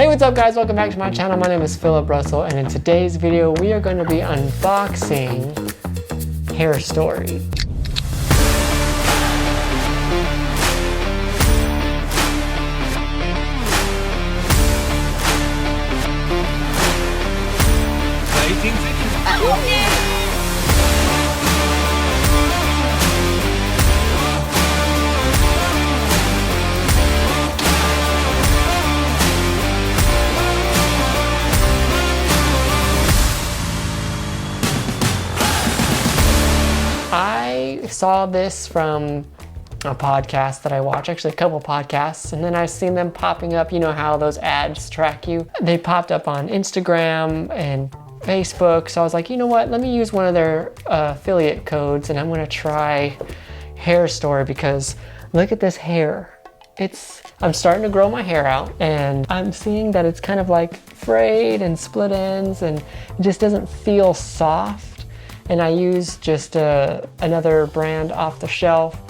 Hey, what's up guys? Welcome back to my channel. My name is Philip Russell, and in today's video we are going to be unboxing Hairstory. I saw this from a podcast that I watch, actually a couple podcasts, and then I've seen them popping up. You know how those ads track you? They popped up on Instagram and Facebook, so I was like, you know what, let me use one of their affiliate codes and I'm gonna try Hairstory because look at this hair. I'm starting to grow my hair out and I'm seeing that it's kind of like frayed and split ends and it just doesn't feel soft. And I use just another brand off the shelf,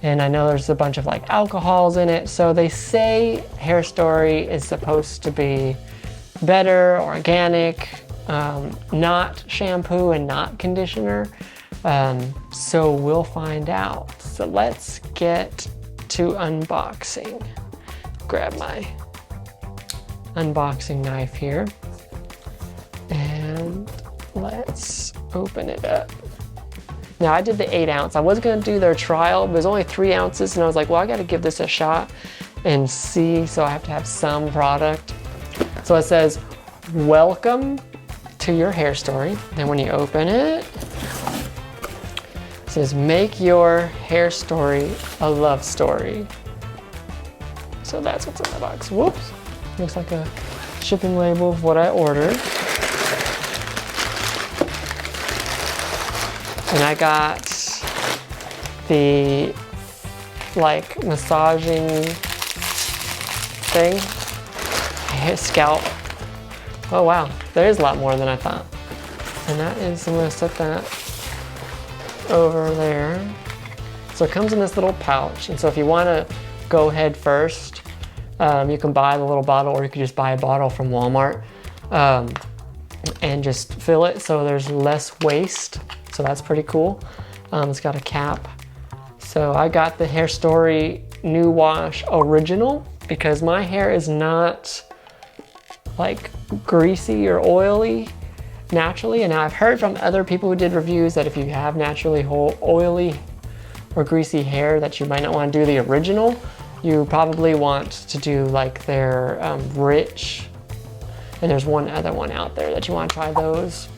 and I know there's a bunch of like alcohols in it. So they say Hairstory is supposed to be better, organic, not shampoo and not conditioner. So we'll find out. So let's get to unboxing. Grab my unboxing knife here and let's open it up. Now I did the 8 ounce. I was gonna do their trial, but it was only 3 ounces and I was like, well, I gotta give this a shot and see, so I have to have some product. So it says, welcome to your Hairstory. Then when you open it, it says, make your hair story a love story. So that's what's in the box. Whoops, looks like a shipping label of what I ordered. And I got the like massaging thing, scalp. Oh wow, there is a lot more than I thought. And that is, I'm gonna set that over there. So it comes in this little pouch. And so if you wanna go head first, you can buy the little bottle, or you could just buy a bottle from Walmart and just fill it so there's less waste. So that's pretty cool. It's got a cap. So I got the Hairstory New Wash Original because my hair is not like greasy or oily naturally. And I've heard from other people who did reviews that if you have naturally oily or greasy hair that you might not want to do the original. You probably want to do like their rich, and there's one other one out there that you want to try those.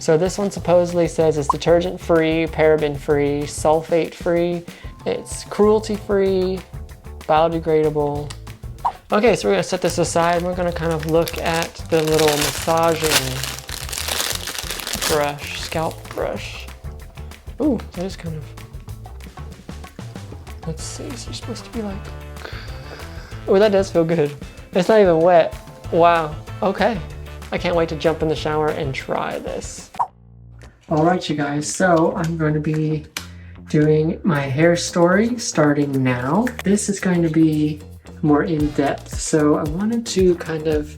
So this one supposedly says it's detergent-free, paraben-free, sulfate-free, it's cruelty-free, biodegradable. Okay, so we're gonna set this aside and we're gonna kind of look at the little massaging brush, scalp brush. Ooh, that is kind of, let's see, so you're supposed to be like, oh, that does feel good. It's not even wet. Wow, okay. I can't wait to jump in the shower and try this. All right, you guys, so I'm going to be doing my Hairstory starting now. This is going to be more in-depth, so I wanted to kind of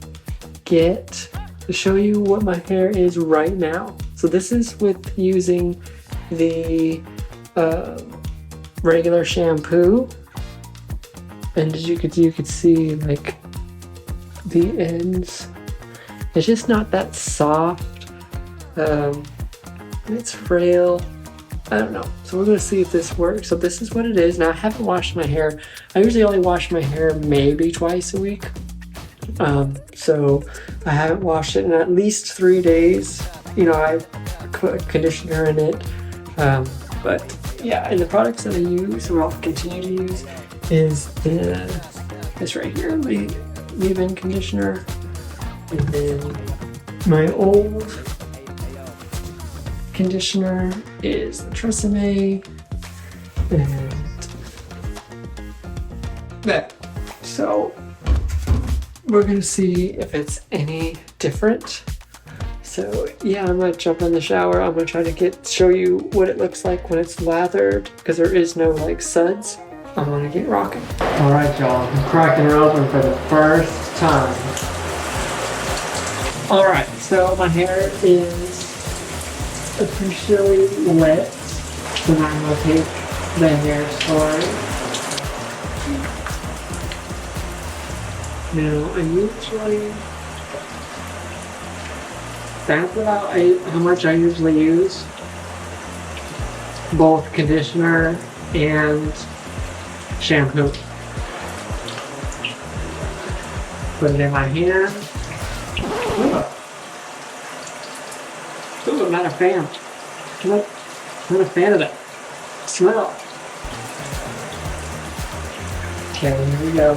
show you what my hair is right now. So this is with using the regular shampoo, and as you could see, like the ends. It's just not that soft. It's frail. I don't know. So we're gonna see if this works. So this is what it is. Now I haven't washed my hair. I usually only wash my hair maybe twice a week. So I haven't washed it in at least 3 days. You know, I put conditioner in it. But yeah, and the products that I use, or I'll continue to use, is this right here, the leave-in conditioner. And then my old conditioner is the Tascam, and that. So we're gonna see if it's any different. So yeah, I'm gonna jump in the shower. I'm gonna try to show you what it looks like when it's lathered, because there is no like suds. I'm gonna get rocking. All right, y'all, I'm cracking her open for the first time. All right, so my hair is officially lit. So now I'm gonna take the Hairstory. Now, I usually, that's about how much I usually use. Both conditioner and shampoo. Put it in my hand. Ooh, I'm not a fan. I'm not a fan of that smell. Okay, here we go.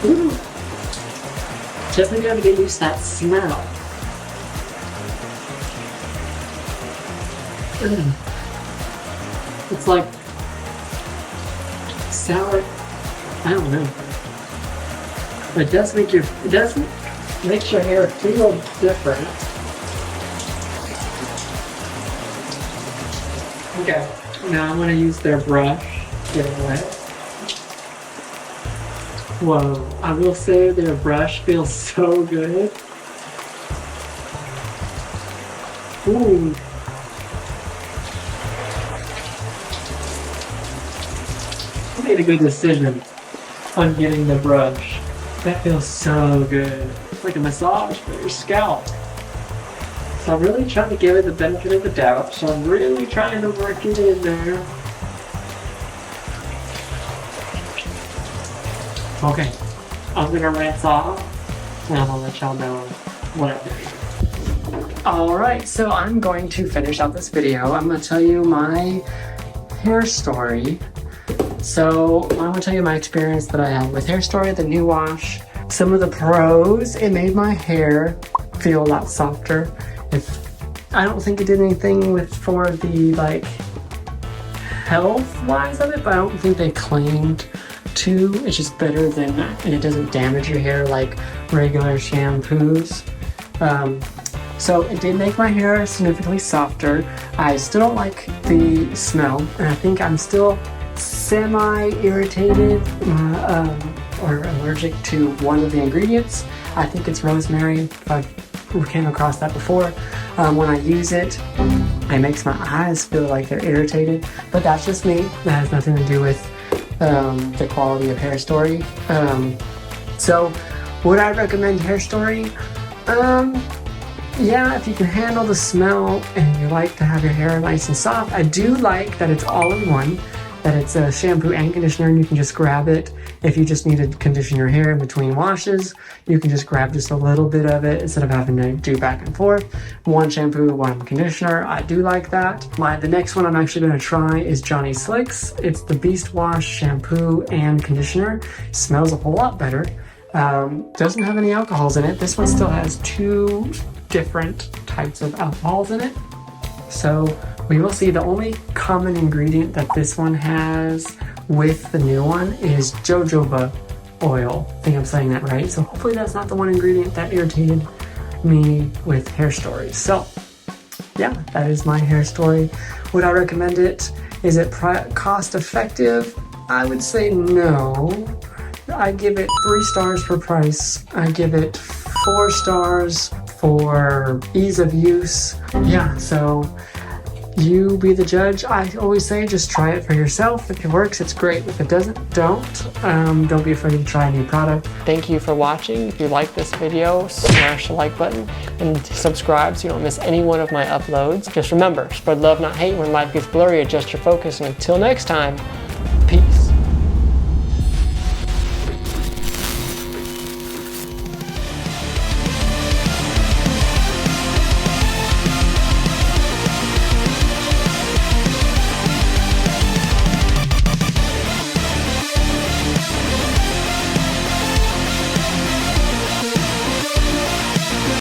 Ooh. Definitely gotta get used to that smell. It's like sour. I don't know. It does make your makes your hair feel different. Okay, now I'm gonna use their brush to get it wet. Whoa, I will say their brush feels so good. Ooh. I made a good decision on getting the brush. That feels so good. It's like a massage for your scalp. So I'm really trying to give it the benefit of the doubt. So I'm really trying to work it in there. Okay, I'm gonna rinse off and I'm gonna let y'all know what I did. Alright, so I'm going to finish out this video. I'm gonna tell you my hair story. So I'm gonna tell you my experience that I had with Hairstory, the new wash. Some of the pros, it made my hair feel a lot softer. I don't think it did anything for the like health-wise of it, but I don't think they claimed to. It's just better than, and it doesn't damage your hair like regular shampoos. So it did make my hair significantly softer. I still don't like the smell, and I think I'm still semi-irritated or allergic to one of the ingredients. I think it's rosemary. I came across that before. When I use it, it makes my eyes feel like they're irritated, but that's just me. That has nothing to do with the quality of Hairstory. So would I recommend Hairstory? Yeah, if you can handle the smell and you like to have your hair nice and soft. I do like that it's all in one, that it's a shampoo and conditioner and you can just grab it. If you just need to condition your hair in between washes, you can just grab just a little bit of it instead of having to do back and forth. One shampoo, one conditioner. I do like that. The next one I'm actually going to try is Johnny Slicks. It's the Beast Wash shampoo and conditioner. Smells a whole lot better. Doesn't have any alcohols in it. This one still has 2 different types of alcohols in it. So we will see. The only common ingredient that this one has with the new one is jojoba oil. I think I'm saying that right. So hopefully that's not the one ingredient that irritated me with Hairstory. So yeah, that is my Hairstory. Would I recommend it? Is it cost effective? I would say no. I give it 3 stars for price. I give it 4 stars for ease of use. Yeah, so you be the judge. I always say just try it for yourself. If it works, it's great. If it doesn't, don't be afraid to try a new product. Thank you for watching. If you like this video, smash the like button and subscribe so you don't miss any one of my uploads. Just remember, spread love, not hate. When life gets blurry, adjust your focus. And until next time,